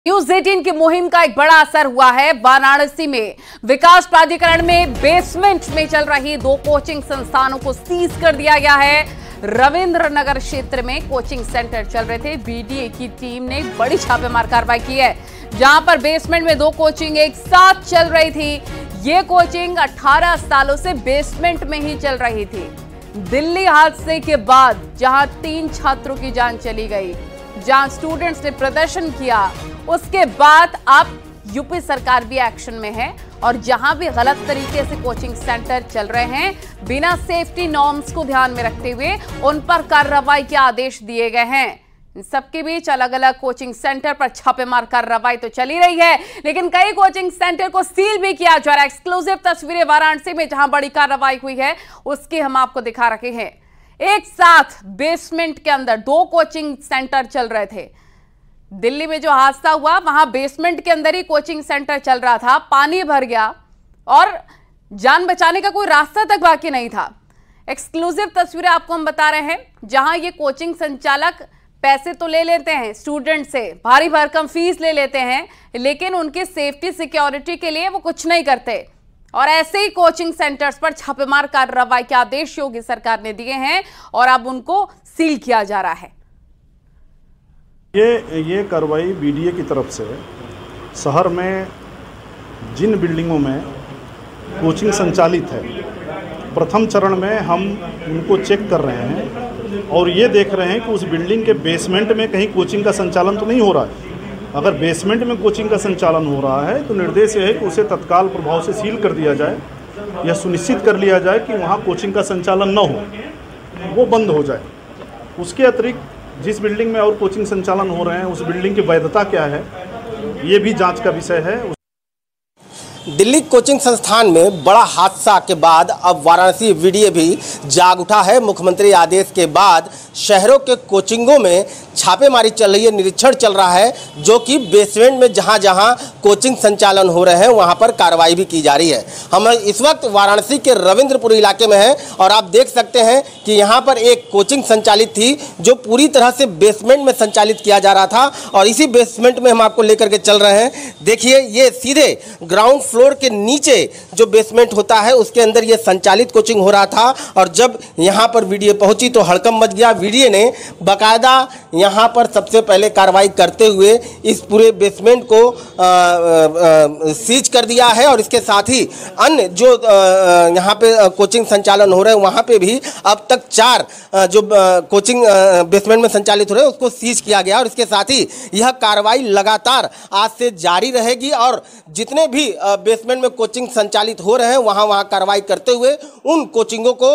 News 18 की मुहिम का एक बड़ा असर हुआ है। वाराणसी में विकास प्राधिकरण में बेसमेंट में चल रही 2 कोचिंग संस्थानों को सीज कर दिया गया है। रविंद्र नगर क्षेत्र में कोचिंग सेंटर चल रहे थे। बीडीए की टीम ने बड़ी छापेमार कार्रवाई की है, जहां पर बेसमेंट में 2 कोचिंग एक साथ चल रही थी। ये कोचिंग 18 सालों से बेसमेंट में ही चल रही थी। दिल्ली हादसे के बाद जहां 3 छात्रों की जान चली गई, जहां स्टूडेंट्स ने प्रदर्शन किया, उसके बाद अब यूपी सरकार भी एक्शन में है और जहां भी गलत तरीके से कोचिंग सेंटर चल रहे हैं, बिना सेफ्टी नॉर्म्स को ध्यान में रखते हुए उन पर कार्रवाई के आदेश दिए गए हैं। सबके बीच अलग अलग कोचिंग सेंटर पर छापेमार कार्रवाई तो चली रही है, लेकिन कई कोचिंग सेंटर को सील भी किया जा रहा है। एक्सक्लूसिव तस्वीरें वाराणसी में जहां बड़ी कार्रवाई हुई है उसकी हम आपको दिखा रहे हैं। एक साथ बेसमेंट के अंदर 2 कोचिंग सेंटर चल रहे थे। दिल्ली में जो हादसा हुआ वहां बेसमेंट के अंदर ही कोचिंग सेंटर चल रहा था। पानी भर गया और जान बचाने का कोई रास्ता तक बाकी नहीं था। एक्सक्लूसिव तस्वीरें आपको हम बता रहे हैं, जहां ये कोचिंग संचालक पैसे तो ले लेते हैं स्टूडेंट से, भारी भरकम फीस ले लेते हैं, लेकिन उनकी सेफ्टी सिक्योरिटी के लिए वो कुछ नहीं करते। और ऐसे ही कोचिंग सेंटर्स पर छापेमार कार्रवाई के आदेश योगी सरकार ने दिए हैं और अब उनको सील किया जा रहा है। ये कार्रवाई बीडीए की तरफ से शहर में जिन बिल्डिंगों में कोचिंग संचालित है, प्रथम चरण में हम उनको चेक कर रहे हैं और ये देख रहे हैं कि उस बिल्डिंग के बेसमेंट में कहीं कोचिंग का संचालन तो नहीं हो रहा है। अगर बेसमेंट में कोचिंग का संचालन हो रहा है तो निर्देश है कि उसे तत्काल प्रभाव से सील कर दिया जाए, यह सुनिश्चित कर लिया जाए कि वहाँ कोचिंग का संचालन न हो, वो बंद हो जाए। उसके अतिरिक्त जिस बिल्डिंग में और कोचिंग संचालन हो रहे हैं उस बिल्डिंग की वैधता क्या है, ये भी जांच का विषय है। दिल्ली कोचिंग संस्थान में बड़ा हादसा के बाद अब वाराणसी बीडीए भी जाग उठा है। मुख्यमंत्री आदेश के बाद शहरों के कोचिंगों में छापेमारी चल रही है, निरीक्षण चल रहा है, जो कि बेसमेंट में जहां जहां कोचिंग संचालन हो रहे हैं वहां पर कार्रवाई भी की जा रही है। हम इस वक्त वाराणसी के रविंद्रपुर इलाके में हैं और आप देख सकते हैं कि यहां पर एक कोचिंग संचालित थी जो पूरी तरह से बेसमेंट में संचालित किया जा रहा था और इसी बेसमेंट में हम आपको लेकर के चल रहे हैं। देखिए, ये सीधे ग्राउंड फ्लोर के नीचे जो बेसमेंट होता है उसके अंदर ये संचालित कोचिंग हो रहा था और जब यहाँ पर बीडीए पहुंची तो हड़कंप मच गया। बीडीए ने बाकायदा यहाँ पर सबसे पहले कार्रवाई करते हुए इस पूरे बेसमेंट को सीज कर दिया है और इसके साथ ही अन्य जो यहाँ पे कोचिंग संचालन हो रहे हैं वहाँ पे भी अब तक 4 जो कोचिंग बेसमेंट में संचालित हो रहे हैं उसको सीज किया गया और इसके साथ ही यह कार्रवाई लगातार आज से जारी रहेगी और जितने भी बेसमेंट में कोचिंग संचालित हो रहे हैं वहाँ कार्रवाई करते हुए उन कोचिंगों को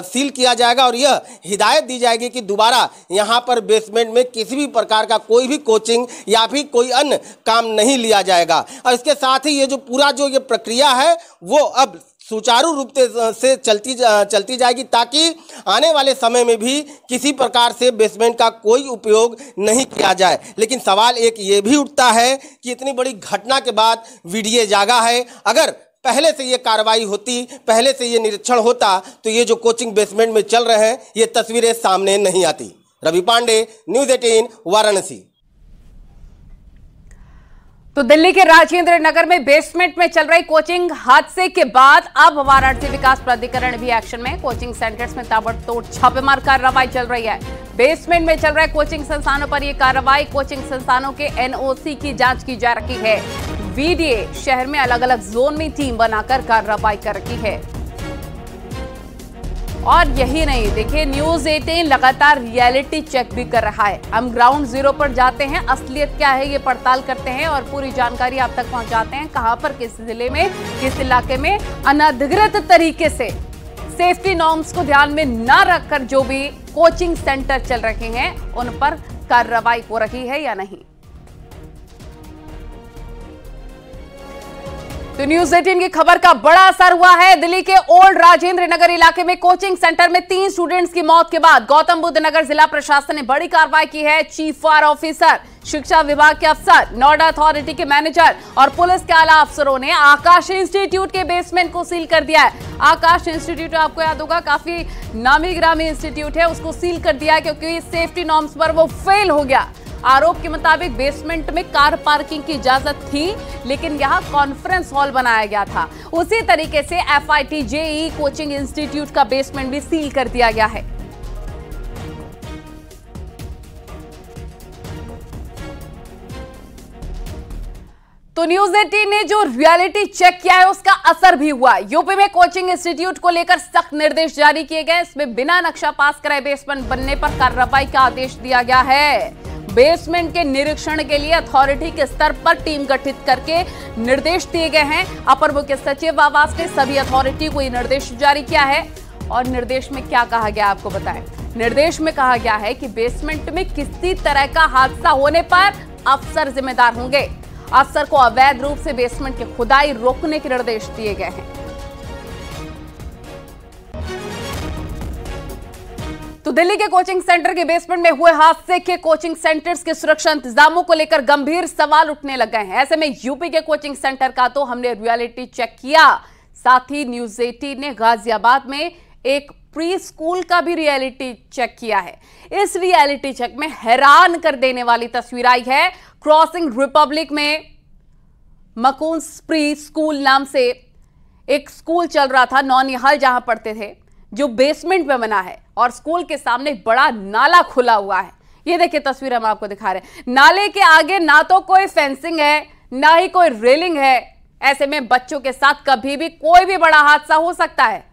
सील किया जाएगा और यह हिदायत दी जाएगी कि दोबारा यहाँ पर बेसमेंट में किसी भी प्रकार का कोई भी कोचिंग या फिर कोई अन्य काम नहीं लिया जाएगा। और इसके साथ ही ये जो पूरा जो ये प्रक्रिया है वो अब सुचारू रूप से चलती जाएगी ताकि आने वाले समय में भी किसी प्रकार से बेसमेंट का कोई उपयोग नहीं किया जाए। लेकिन सवाल एक ये भी उठता है कि इतनी बड़ी घटना के बाद बीडीए जागा है। अगर पहले से ये कार्रवाई होती, पहले से ये निरीक्षण होता तो ये जो कोचिंग बेसमेंट में चल रहे हैं ये तस्वीरें सामने नहीं आती। रवि पांडे, न्यूज 18 वाराणसी। तो दिल्ली के राजेंद्र नगर में बेसमेंट में चल रही कोचिंग हादसे के बाद अब वाराणसी विकास प्राधिकरण भी एक्शन में। कोचिंग सेंटर्स में ताबड़तोड़ छापेमार कार्रवाई चल रही है। बेसमेंट में चल रहे कोचिंग संस्थानों पर यह कार्रवाई, कोचिंग संस्थानों के एनओसी की जांच की जा रही है। बीडीए शहर में अलग अलग जोन में टीम बनाकर कार्रवाई कर रही है। और यही नहीं, देखिए न्यूज 18 लगातार रियलिटी चेक भी कर रहा है। हम ग्राउंड जीरो पर जाते हैं, असलियत क्या है ये पड़ताल करते हैं और पूरी जानकारी आप तक पहुंचाते हैं। कहां पर, किस जिले में, किस इलाके में अनधिकृत तरीके से सेफ्टी नॉर्म्स को ध्यान में न रखकर जो भी कोचिंग सेंटर चल रहे हैं उन पर कार्रवाई हो रही है या नहीं। तो न्यूज 18 की खबर का बड़ा असर हुआ है। दिल्ली के ओल्ड राजेंद्र नगर इलाके में कोचिंग सेंटर में 3 स्टूडेंट्स की मौत के बाद गौतम बुद्ध नगर जिला प्रशासन ने बड़ी कार्रवाई की है। चीफ फायर ऑफिसर, शिक्षा विभाग के अफसर, नोडा अथॉरिटी के मैनेजर और पुलिस के आला अफसरों ने आकाश इंस्टीट्यूट के बेसमेंट को सील कर दिया है। आकाश इंस्टीट्यूट आपको याद होगा काफी नामी ग्रामी इंस्टीट्यूट है, उसको सील कर दिया है क्योंकि सेफ्टी नॉर्म्स पर वो फेल हो गया। आरोप के मुताबिक बेसमेंट में कार पार्किंग की इजाजत थी, लेकिन यहां कॉन्फ्रेंस हॉल बनाया गया था। उसी तरीके से FIT JEE कोचिंग इंस्टीट्यूट का बेसमेंट भी सील कर दिया गया है। तो न्यूज 18 ने जो रियलिटी चेक किया है उसका असर भी हुआ। यूपी में कोचिंग इंस्टीट्यूट को लेकर सख्त निर्देश जारी किए गए। इसमें बिना नक्शा पास कराए बेसमेंट बनने पर कार्रवाई का आदेश दिया गया है। बेसमेंट के निरीक्षण के लिए अथॉरिटी के स्तर पर टीम गठित करके निर्देश दिए गए हैं। अपर मुख्य सचिव आवास ने सभी अथॉरिटी को ये निर्देश जारी किया है। और निर्देश में क्या कहा गया आपको बताएं। निर्देश में कहा गया है कि बेसमेंट में किसी तरह का हादसा होने पर अफसर जिम्मेदार होंगे। अफसर को अवैध रूप से बेसमेंट की खुदाई रोकने के निर्देश दिए गए हैं। तो दिल्ली के कोचिंग सेंटर के बेसमेंट में हुए हादसे के कोचिंग सेंटर्स के सुरक्षा इंतजामों को लेकर गंभीर सवाल उठने लग गए हैं। ऐसे में यूपी के कोचिंग सेंटर का तो हमने रियलिटी चेक किया, साथ ही न्यूज 18 ने गाजियाबाद में एक प्री स्कूल का भी रियलिटी चेक किया है। इस रियलिटी चेक में हैरान कर देने वाली तस्वीर आई है। क्रॉसिंग रिपब्लिक में मकून्स प्री स्कूल नाम से एक स्कूल चल रहा था, नौनिहाल जहां पढ़ते थे, जो बेसमेंट में बना है और स्कूल के सामने एक बड़ा नाला खुला हुआ है। ये देखिए तस्वीर हम आपको दिखा रहे हैं। नाले के आगे ना तो कोई फेंसिंग है, ना ही कोई रेलिंग है। ऐसे में बच्चों के साथ कभी भी कोई भी बड़ा हादसा हो सकता है।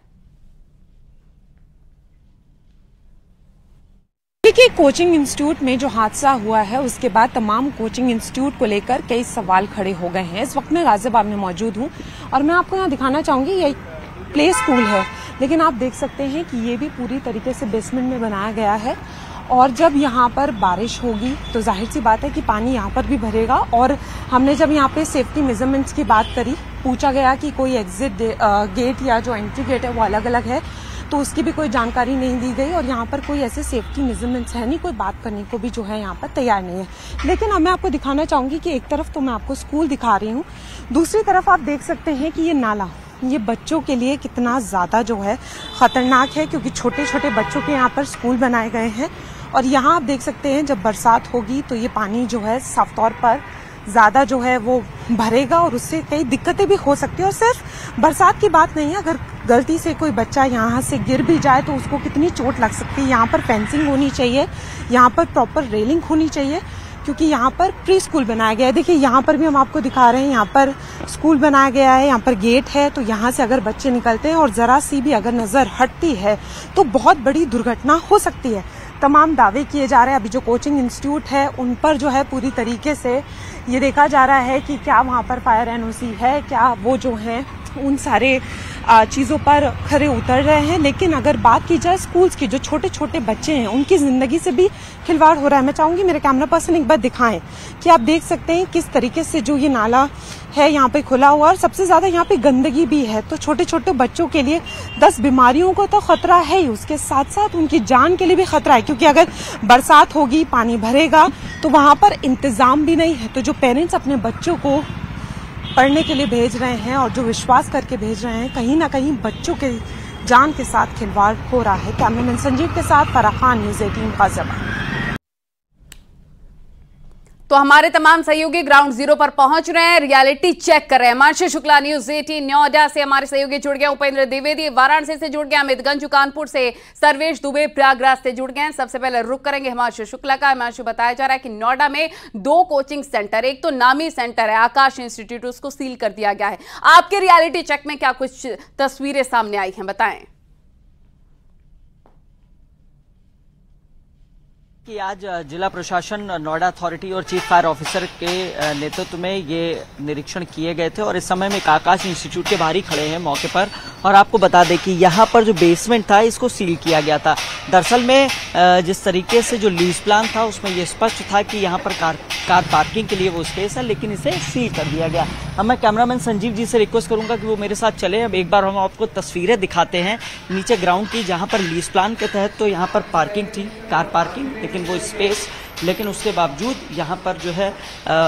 देखिए, कोचिंग इंस्टीट्यूट में जो हादसा हुआ है उसके बाद तमाम कोचिंग इंस्टीट्यूट को लेकर कई सवाल खड़े हो गए हैं। इस वक्त मैं गाजियाबाद में मौजूद हूं और मैं आपको यहाँ दिखाना चाहूंगी, ये एक प्ले स्कूल है, लेकिन आप देख सकते हैं कि ये भी पूरी तरीके से बेसमेंट में बनाया गया है। और जब यहाँ पर बारिश होगी तो जाहिर सी बात है कि पानी यहाँ पर भी भरेगा। और हमने जब यहाँ पे सेफ्टी मेजरमेंट्स की बात करी, पूछा गया कि कोई एग्जिट गेट या जो एंट्री गेट है वो अलग अलग है, तो उसकी भी कोई जानकारी नहीं दी गई। और यहाँ पर कोई ऐसे सेफ्टी मेजरमेंट्स है नहीं, कोई बात करने को भी जो है यहाँ पर तैयार नहीं है। लेकिन अब मैं आपको दिखाना चाहूंगी कि एक तरफ तो मैं आपको स्कूल दिखा रही हूँ, दूसरी तरफ आप देख सकते हैं कि ये नाला, ये बच्चों के लिए कितना ज्यादा जो है खतरनाक है, क्योंकि छोटे छोटे बच्चों के यहाँ पर स्कूल बनाए गए हैं। और यहाँ आप देख सकते हैं जब बरसात होगी तो ये पानी जो है साफ तौर पर ज्यादा जो है वो भरेगा और उससे कई दिक्कतें भी हो सकती है। और सिर्फ बरसात की बात नहीं है, अगर गलती से कोई बच्चा यहाँ से गिर भी जाए तो उसको कितनी चोट लग सकती है। यहाँ पर फेंसिंग होनी चाहिए, यहाँ पर प्रॉपर रेलिंग होनी चाहिए, क्योंकि यहाँ पर प्री स्कूल बनाया गया है। देखिए यहाँ पर भी हम आपको दिखा रहे हैं, यहाँ पर स्कूल बनाया गया है, यहाँ पर गेट है, तो यहाँ से अगर बच्चे निकलते हैं और जरा सी भी अगर नजर हटती है तो बहुत बड़ी दुर्घटना हो सकती है। तमाम दावे किए जा रहे हैं। अभी जो कोचिंग इंस्टीट्यूट है उन पर जो है पूरी तरीके से ये देखा जा रहा है कि क्या वहाँ पर फायर एनओसी है, क्या वो जो है उन सारे चीज़ों पर खरे उतर रहे हैं। लेकिन अगर बात की जाए स्कूल्स की, जो छोटे छोटे बच्चे हैं उनकी ज़िंदगी से भी खिलवाड़ हो रहा है। मैं चाहूँगी मेरे कैमरा पर्सन एक बार दिखाएं कि आप देख सकते हैं किस तरीके से जो ये नाला है यहाँ पे खुला हुआ, और सबसे ज़्यादा यहाँ पे गंदगी भी है। तो छोटे छोटे बच्चों के लिए 10 बीमारियों को तो खतरा है ही, उसके साथ साथ उनकी जान के लिए भी खतरा है, क्योंकि अगर बरसात होगी, पानी भरेगा, तो वहाँ पर इंतजाम भी नहीं है। तो जो पेरेंट्स अपने बच्चों को पढ़ने के लिए भेज रहे हैं और जो विश्वास करके भेज रहे हैं, कहीं ना कहीं बच्चों के जान के साथ खिलवाड़ हो रहा है। कैमरामैन संजीव के साथ फराह खान, न्यूज़ 18 गाजियाबाद। तो हमारे तमाम सहयोगी ग्राउंड जीरो पर पहुंच रहे हैं, रियलिटी चेक कर रहे हैं। हिमांशु शुक्ला न्यूज 18 नोएडा से हमारे सहयोगी जुड़ गए, उपेंद्र द्विवेदी वाराणसी से जुड़ गए, अमितगंज कानपुर से सर्वेश दुबे प्रयागराज से जुड़ गए। सबसे पहले रुक करेंगे हिमांशु शुक्ला का। हिमांशु, बताया जा रहा है कि नोएडा में 2 कोचिंग सेंटर, एक तो नामी सेंटर है आकाश इंस्टीट्यूट, उसको सील कर दिया गया है। आपके रियलिटी चेक में क्या कुछ तस्वीरें सामने आई हैं, बताएं। कि आज जिला प्रशासन, नोएडा अथॉरिटी और चीफ फायर ऑफिसर के नेतृत्व में ये निरीक्षण किए गए थे और इस समय में आकाश इंस्टीट्यूट के बाहर ही खड़े हैं मौके पर। और आपको बता दें कि यहाँ पर जो बेसमेंट था इसको सील किया गया था। दरअसल में जिस तरीके से जो लीज प्लान था उसमें ये स्पष्ट था कि यहाँ पर कार पार्किंग के लिए वो स्पेस है, लेकिन इसे सील कर दिया गया। अब मैं कैमरामैन संजीव जी से रिक्वेस्ट करूंगा कि वो मेरे साथ चले। अब एक बार हम आपको तस्वीरें दिखाते हैं नीचे ग्राउंड की, जहाँ पर लीज प्लान के तहत तो यहाँ पर पार्किंग थी, कार पार्किंग, लेकिन वो स्पेस, लेकिन उसके बावजूद यहाँ पर जो है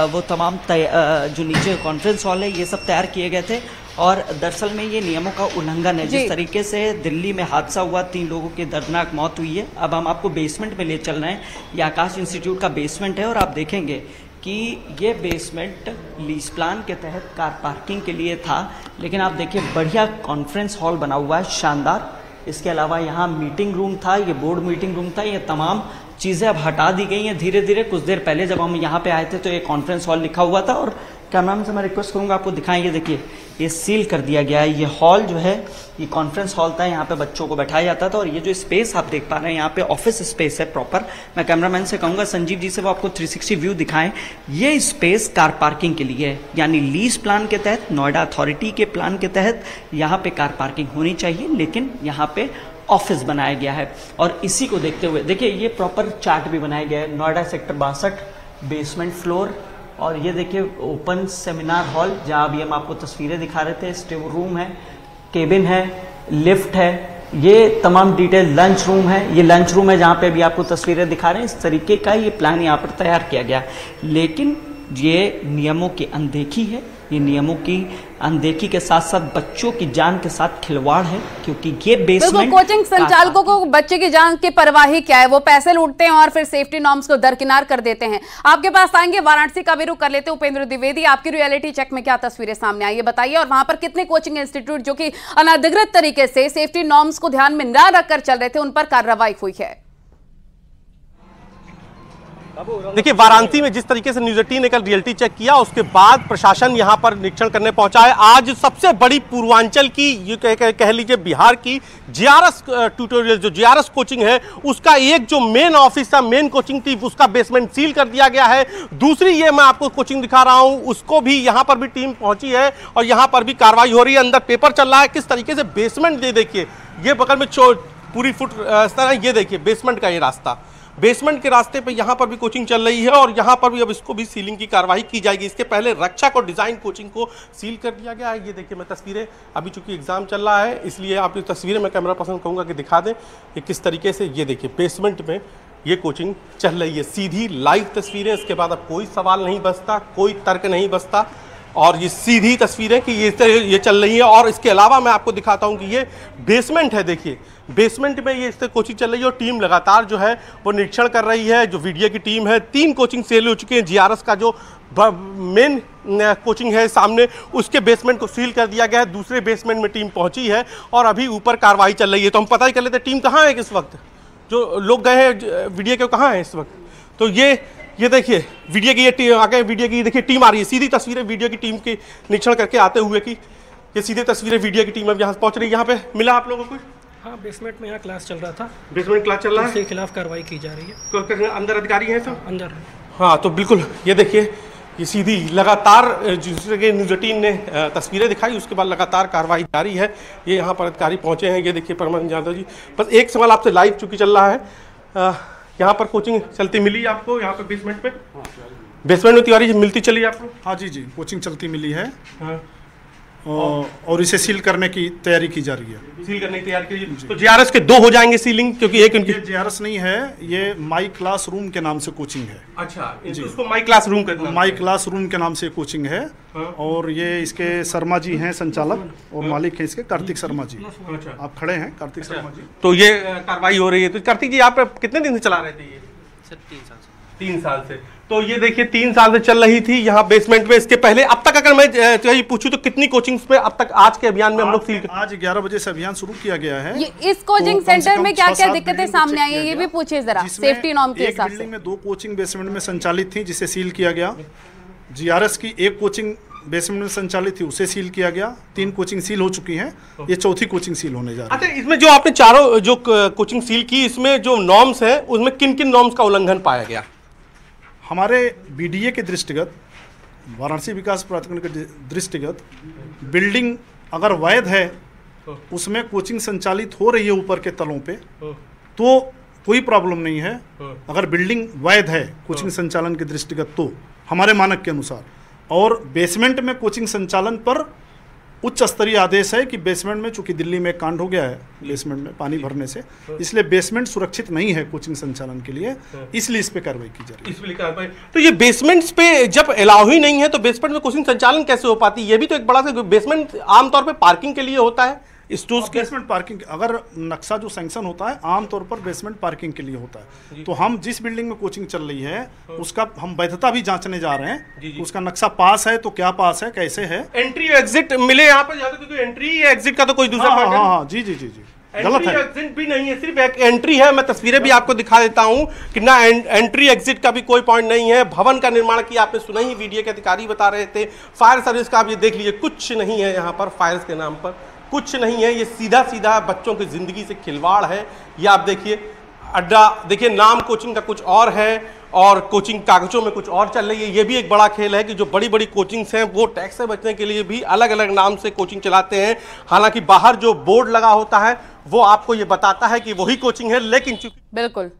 वो तमाम जो नीचे कॉन्फ्रेंस हॉल है ये सब तैयार किए गए थे। और दरअसल में ये नियमों का उल्लंघन है। जिस तरीके से दिल्ली में हादसा हुआ, 3 लोगों की दर्दनाक मौत हुई है। अब हम आपको बेसमेंट में ले चल रहे हैं। ये आकाश इंस्टीट्यूट का बेसमेंट है और आप देखेंगे कि ये बेसमेंट लीज प्लान के तहत कार पार्किंग के लिए था, लेकिन आप देखिए बढ़िया कॉन्फ्रेंस हॉल बना हुआ है, शानदार। इसके अलावा यहाँ मीटिंग रूम था, ये बोर्ड मीटिंग रूम था। ये तमाम चीज़ें अब हटा दी गई हैं धीरे धीरे। कुछ देर पहले जब हम यहाँ पे आए थे तो ये कॉन्फ्रेंस हॉल लिखा हुआ था, और कैमरामैन से मैं रिक्वेस्ट करूँगा आपको दिखाएं। ये देखिए, ये सील कर दिया गया है। ये हॉल जो है ये कॉन्फ्रेंस हॉल था, यहाँ पे बच्चों को बैठाया जाता था। और ये जो स्पेस आप देख पा रहे हैं यहाँ पे ऑफिस स्पेस है प्रॉपर। मैं कैमरामैन से कहूँगा संजीव जी से वो आपको 360 व्यू दिखाएं। ये स्पेस कार पार्किंग के लिए है, यानी लीज प्लान के तहत, नोएडा अथॉरिटी के प्लान के तहत यहाँ पे कार पार्किंग होनी चाहिए, लेकिन यहाँ पे ऑफिस बनाया गया है। और इसी को देखते हुए देखिए ये प्रॉपर चार्ट भी बनाया गया है। नोएडा सेक्टर 62 बेसमेंट फ्लोर, और ये देखिए ओपन सेमिनार हॉल, जहाँ अभी हम आपको तस्वीरें दिखा रहे थे। स्टोर रूम है, केबिन है, लिफ्ट है, ये तमाम डिटेल। लंच रूम है, ये लंच रूम है जहाँ पे अभी आपको तस्वीरें दिखा रहे हैं। इस तरीके का ये प्लान यहाँ पर तैयार किया गया, लेकिन ये नियमों की अनदेखी है। ये नियमों की अनदेखी के साथ साथ बच्चों की जान के साथ खिलवाड़ है, क्योंकि ये बेसमेंट कोचिंग संचालकों को बच्चे की जान की परवाह ही क्या है, वो पैसे लूटते हैं और फिर सेफ्टी नॉर्म्स को दरकिनार कर देते हैं। आपके पास आएंगे, वाराणसी का भी रुख कर लेते हैं। उपेंद्र द्विवेदी, आपकी रियलिटी चेक में क्या तस्वीरें सामने आई है बताइए, और वहां पर कितने कोचिंग इंस्टीट्यूट जो कि अनधिकृत तरीके से सेफ्टी नॉर्म्स को ध्यान में न रखकर चल रहे थे, उन पर कार्रवाई हुई है? देखिए, वाराणसी में जिस तरीके से न्यूज 18 ने कल रियलिटी चेक किया, उसके बाद प्रशासन यहां पर निरीक्षण करने पहुंचा है। आज सबसे बड़ी पूर्वांचल की, ये कह लीजिए बिहार की जीआरएस ट्यूटोरियल, जो जीआरएस कोचिंग है, उसका एक जो मेन ऑफिस था, मेन कोचिंग थी, उसका बेसमेंट सील कर दिया गया है। दूसरी ये मैं आपको कोचिंग दिखा रहा हूं, उसको भी यहां पर भी टीम पहुंची है और यहां पर भी कार्रवाई हो रही है। अंदर पेपर चल रहा है। किस तरीके से बेसमेंट, ये देखिए, ये बगल में पूरी फुट रास्ता है। ये देखिए बेसमेंट का ये रास्ता, बेसमेंट के रास्ते पे यहाँ पर भी कोचिंग चल रही है और यहाँ पर भी अब इसको भी सीलिंग की कार्रवाई की जाएगी। इसके पहले रक्षा और डिज़ाइन कोचिंग को सील कर दिया गया है। ये देखिए, मैं तस्वीरें, अभी चूंकि एग्जाम चल रहा है इसलिए आप ये तस्वीरें मैं कैमरा पर्सन कहूँगा कि दिखा दें कि किस तरीके से, ये देखिए बेसमेंट में ये कोचिंग चल रही है। सीधी लाइव तस्वीरें, इसके बाद अब कोई सवाल नहीं बचता, कोई तर्क नहीं बचता, और ये सीधी तस्वीरें कि ये चल रही है। और इसके अलावा मैं आपको दिखाता हूँ कि ये बेसमेंट है। देखिए बेसमेंट में ये कोचिंग चल रही है और टीम लगातार जो है वो निरीक्षण कर रही है। जो वीडियो की टीम है, 3 कोचिंग सेल हो चुके हैं। जीआरएस का जो मेन कोचिंग है सामने, उसके बेसमेंट को सील कर दिया गया है। दूसरे बेसमेंट में टीम पहुंची है और अभी ऊपर कार्रवाई चल रही है। तो हम पता ही कर लेते टीम कहाँ है इस वक्त, जो लोग गए हैं वीडियो के कहाँ है इस वक्त। तो ये देखिए वीडियो की, ये आगे वीडियो की देखिए टीम आ रही है। सीधी तस्वीरें वीडियो की टीम के निरीक्षण करके आते हुए की, ये सीधे तस्वीरें वीडियो की टीम अब यहाँ पहुँच रही है। यहाँ पे मिला आप लोगों को? हाँ, बेसमेंट में यहाँ क्लास चल रहा था। बेसमेंट क्लास चल रहा है, उसके खिलाफ कार्रवाई की जा रही है। तो अंदर अधिकारी हैं सब? अंदर। हाँ, तो बिल्कुल ये देखिए, ये सीधी लगातार जिस जगह न्यूज 18 ने तस्वीरें दिखाई, उसके बाद लगातार कार्रवाई जारी है। ये यहाँ पर अधिकारी पहुँचे हैं। ये देखिए परमानंद यादव जी, बस एक सवाल आपसे, लाइव चूँकि चल रहा है, यहाँ पर कोचिंग चलती मिली आपको यहाँ पर बेसमेंट में? बेसमेंट में तिवारी जी मिलती चली आपको? हाँ जी, कोचिंग चलती मिली है। हाँ। और इसे सील करने की तैयारी की जा रही है। सील करने की तैयारी की। तो जीआरएस के 2 हो जाएंगे सीलिंग, क्योंकि एक उनकी जीआरएस नहीं है, ये माई क्लास रूम के नाम से कोचिंग है। अच्छा, उसको माई क्लास रूम करना, माई क्लास रूम के नाम से कोचिंग है। हाँ। और ये इसके शर्मा जी हैं संचालक, और मालिक है इसके कार्तिक शर्मा जी। अच्छा, आप खड़े हैं कार्तिक शर्मा जी। तो ये कार्रवाई हो रही है। तो कार्तिक जी, आप कितने दिन से चला रहे थे ये? सर 3 साल से। 3 साल से। तो ये देखिए 3 साल से चल रही थी यहाँ बेसमेंट में। इसके पहले अब तक अगर मैं पूछूं तो कितनी कोचिंग्स में अब तक आज के अभियान में हम लोग सील? आज 11 बजे से अभियान शुरू किया गया है। इस कोचिंग सेंटर में क्या क्या दिक्कतें सामने आई है, ये भी पूछिए जरा, सेफ्टी नॉर्म के हिसाब से। बिल्डिंग में 2 कोचिंग बेसमेंट में संचालित थी, जिसे सील किया गया। जीआरएस की 1 कोचिंग बेसमेंट में संचालित थी, उसे सील किया गया। 3 कोचिंग सील हो चुकी हैं, ये 4थी कोचिंग सील होने जा रही है। अच्छा, इसमें जो आपने चारों जो कोचिंग सील की, इसमें जो नॉर्म्स है उसमें किन किन नॉर्म्स का उल्लंघन पाया गया? हमारे बीडीए के दृष्टिगत, वाराणसी विकास प्राधिकरण के दृष्टिगत, बिल्डिंग अगर वैध है, उसमें कोचिंग संचालित हो रही है ऊपर के तलों पे, तो कोई प्रॉब्लम नहीं है। अगर बिल्डिंग वैध है कोचिंग संचालन के दृष्टिगत, तो हमारे मानक के अनुसार, और बेसमेंट में कोचिंग संचालन पर उच्च स्तरीय आदेश है कि बेसमेंट में, चूंकि दिल्ली में कांड हो गया है बेसमेंट में पानी भरने से, इसलिए बेसमेंट सुरक्षित नहीं है कोचिंग संचालन के लिए, इसलिए इस पे कार्रवाई की जा रही है। तो ये बेसमेंट्स पे जब अलाउ ही नहीं है तो बेसमेंट में कोचिंग संचालन कैसे हो पाती है? ये भी तो एक बड़ा सा, बेसमेंट आमतौर पर पार्किंग के लिए होता है, स्टूडेंट्स के बेसमेंट पार्किंग, अगर नक्शा जो सैंक्शन होता है आमतौर पर बेसमेंट पार्किंग के लिए होता है। तो हम जिस बिल्डिंग में कोचिंग चल रही है उसका हम वैधता भी जांचने जा रहे हैं, उसका नक्शा पास है तो क्या पास है, कैसे है, एंट्री एग्जिट मिले यहाँ पर, या तो एंट्री या एग्जिट का तो कोई दूसरा हाँ, हाँ, जी जी जी जी गलत है, एग्जिट भी नहीं है, सिर्फ एक एंट्री है। मैं तस्वीरें भी आपको दिखा देता हूं कि ना एंट्री एग्जिट का भी कोई पॉइंट नहीं है। भवन का निर्माण किया, आपने सुना ही, वीडियो के अधिकारी बता रहे थे। फायर सर्विस का आप ये देख लीजिए, कुछ नहीं है यहाँ पर, फायर के नाम पर कुछ नहीं है। ये सीधा सीधा बच्चों की जिंदगी से खिलवाड़ है। ये आप देखिए अड्डा, देखिए नाम कोचिंग का कुछ और है और कोचिंग कागजों में कुछ और चल रही है। ये भी एक बड़ा खेल है कि जो बड़ी बड़ी कोचिंग्स हैं वो टैक्स से बचने के लिए भी अलग अलग नाम से कोचिंग चलाते हैं। हालांकि बाहर जो बोर्ड लगा होता है वो आपको ये बताता है कि वही कोचिंग है, लेकिन चूंकि बिल्कुल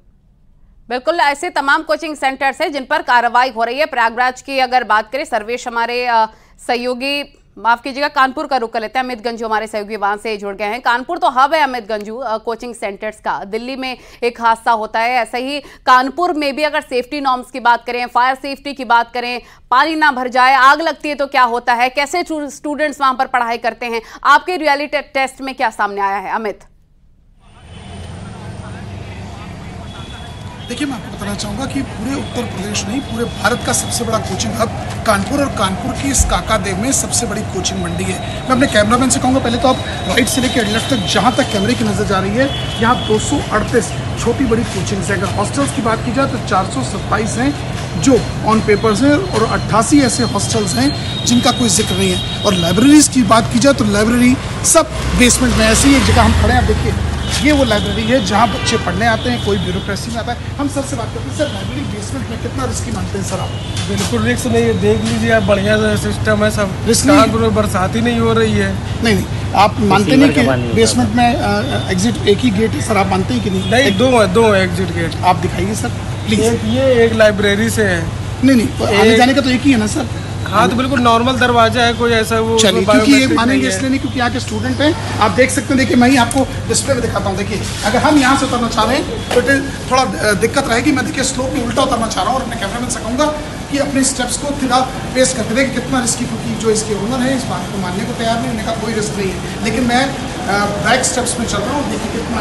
बिल्कुल ऐसे तमाम कोचिंग सेंटर्स हैं जिन पर कार्रवाई हो रही है। प्रयागराज की अगर बात करें, सर्वेश हमारे सहयोगी, माफ कीजिएगा, कानपुर का रुख कर लेते हैं। अमित गंजू हमारे सहयोगी वहां से जुड़ गए हैं। कानपुर तो हब है अमित गंजू कोचिंग सेंटर्स का। दिल्ली में एक हादसा होता है, ऐसे ही कानपुर में भी अगर सेफ्टी नॉर्म्स की बात करें, फायर सेफ्टी की बात करें, पानी ना भर जाए, आग लगती है तो क्या होता है, कैसे स्टूडेंट्स वहां पर पढ़ाई करते हैं, आपके रियलिटी टेस्ट में क्या सामने आया है अमित? देखिए, मैं आपको बताना चाहूँगा कि पूरे उत्तर प्रदेश नहीं, पूरे भारत का सबसे बड़ा कोचिंग हब कानपुर, और कानपुर की इस काकादेव में सबसे बड़ी कोचिंग मंडी है। मैं अपने कैमरामैन से कहूँगा, पहले तो आप राइट से लेकर लेफ्ट तक जहाँ तक कैमरे की नज़र जा रही है, यहाँ 238 छोटी बड़ी कोचिंग्स हैं। अगर हॉस्टल्स की बात की जाए तो 427 हैं जो ऑन पेपर्स हैं, और 88 ऐसे हॉस्टल्स हैं जिनका कोई जिक्र नहीं है। और लाइब्रेरीज़ की बात की जाए तो लाइब्रेरी सब बेसमेंट में, ऐसी एक जगह हम खड़े हैं, आप देखिए ये वो लाइब्रेरी है जहाँ बच्चे पढ़ने आते हैं, कोई ब्यूरोक्रेसी में आता है। हम सर से बात करते हैं, सर लाइब्रेरी बेसमेंट में कितना रिस्की मानते हैं सर आप? बिल्कुल रिस्क नहीं है, देख लीजिए आप, बढ़िया सिस्टम है सब, कानपुर में बरसात ही नहीं हो रही है। नहीं, आप मानते नहीं कि बेसमेंट में एग्जिट एक ही गेट है सर, आप मानते हैं कि नहीं? नहीं, दो है एग्जिट गेट। आप दिखाइए सर प्लीज। एक लाइब्रेरी से है। नहीं, आने जाने का तो एक ही है ना सर? हाँ, तो बिल्कुल नॉर्मल दरवाजा है, कोई ऐसा वो चलिए, क्योंकि ये मानेंगे इसलिए नहीं क्योंकि यहाँ के स्टूडेंट हैं। आप देख सकते हैं, देखिए मैं ही आपको डिस्प्ले में दिखाता हूँ। देखिए, अगर हम यहाँ से उतरना चाह रहे हैं तो थोड़ा दिक्कत रहेगी। मैं देखिए स्लोप में उल्टा उतरना चाह रहा हूँ, और अपने कैमरामैन से कहूँगा कि अपने स्टेप्स को थोड़ा पेश करके देखिए कितना रिस्की, क्योंकि जो इसके ओनर है इस बात को मानने को तैयार नहीं, उनका कोई रिस्क नहीं है, लेकिन मैं बैक स्टेप्स में चल रहा हूँ। देखिए कितना,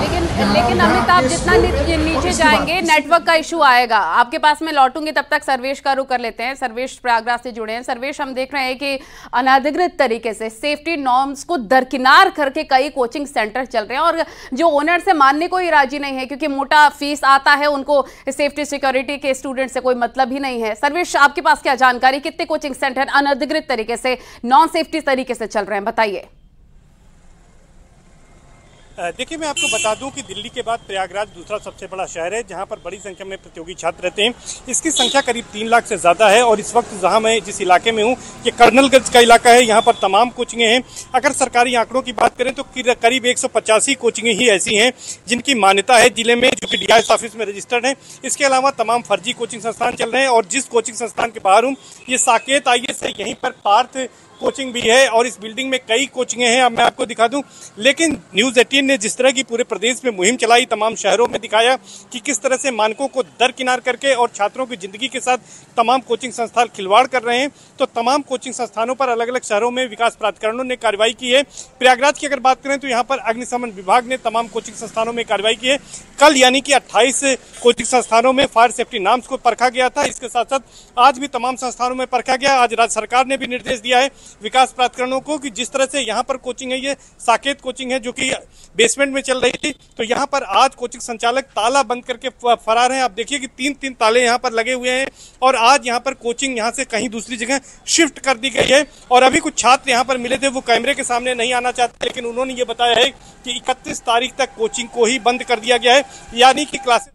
लेकिन अमित, आप जितना नीचे जाएंगे नेटवर्क का इशू आएगा। आपके पास में लौटूंगी, तब तक सर्वेश का रुख कर लेते हैं। सर्वेश प्रयागराज से जुड़े हैं। सर्वेश, हम देख रहे हैं कि अनधिकृत तरीके से सेफ्टी नॉर्म्स को दरकिनार करके कई कोचिंग सेंटर चल रहे हैं, और जो ओनर से मानने को ही राजी नहीं है क्योंकि मोटा फीस आता है, उनको सेफ्टी सिक्योरिटी के स्टूडेंट से कोई मतलब ही नहीं है। सर्वेश, आपके पास क्या जानकारी, कितने कोचिंग सेंटर अनधिकृत तरीके से, नॉन सेफ्टी तरीके से चल रहे हैं, बताइए। देखिए, मैं आपको बता दूं कि दिल्ली के बाद प्रयागराज दूसरा सबसे बड़ा शहर है जहां पर बड़ी संख्या में प्रतियोगी छात्र रहते हैं। इसकी संख्या करीब 3 लाख से ज़्यादा है, और इस वक्त जहां मैं जिस इलाके में हूं ये कर्नलगंज का इलाका है। यहां पर तमाम कोचिंगें हैं। अगर सरकारी आंकड़ों की बात करें तो करीब 185 कोचिंगें ही ऐसी हैं जिनकी मान्यता है जिले में, जो कि DIS ऑफिस में रजिस्टर्ड है। इसके अलावा तमाम फर्जी कोचिंग संस्थान चल रहे हैं, और जिस कोचिंग संस्थान के बाहर हूँ ये साकेत IAS है, यहीं पर पार्थ कोचिंग भी है, और इस बिल्डिंग में कई कोचिंगें हैं। अब मैं आपको दिखा दूं, लेकिन न्यूज़ 18 ने जिस तरह की पूरे प्रदेश में मुहिम चलाई, तमाम शहरों में दिखाया कि किस तरह से मानकों को दरकिनार करके और छात्रों की जिंदगी के साथ तमाम कोचिंग संस्थान खिलवाड़ कर रहे हैं, तो तमाम कोचिंग संस्थानों पर अलग अलग शहरों में विकास प्राधिकरणों ने कार्रवाई की है। प्रयागराज की अगर बात करें तो यहाँ पर अग्निशमन विभाग ने तमाम कोचिंग संस्थानों में कार्रवाई की है। कल यानी कि 28 कोचिंग संस्थानों में फायर सेफ्टी नॉर्म्स को परखा गया था। इसके साथ साथ आज भी तमाम संस्थानों में परखा गया। आज राज्य सरकार ने भी निर्देश दिया है विकास प्राधिकरणों को कि जिस तरह से यहाँ पर कोचिंग है, ये साकेत कोचिंग है जो कि बेसमेंट में चल रही थी, तो यहाँ पर आज कोचिंग संचालक ताला बंद करके फरार हैं। आप देखिए कि 3-3 ताले यहाँ पर लगे हुए हैं, और आज यहाँ पर कोचिंग यहाँ से कहीं दूसरी जगह शिफ्ट कर दी गई है। और अभी कुछ छात्र यहाँ पर मिले थे, वो कैमरे के सामने नहीं आना चाहते, लेकिन उन्होंने ये बताया है कि 31 तारीख तक कोचिंग को ही बंद कर दिया गया है, यानी कि क्लासेस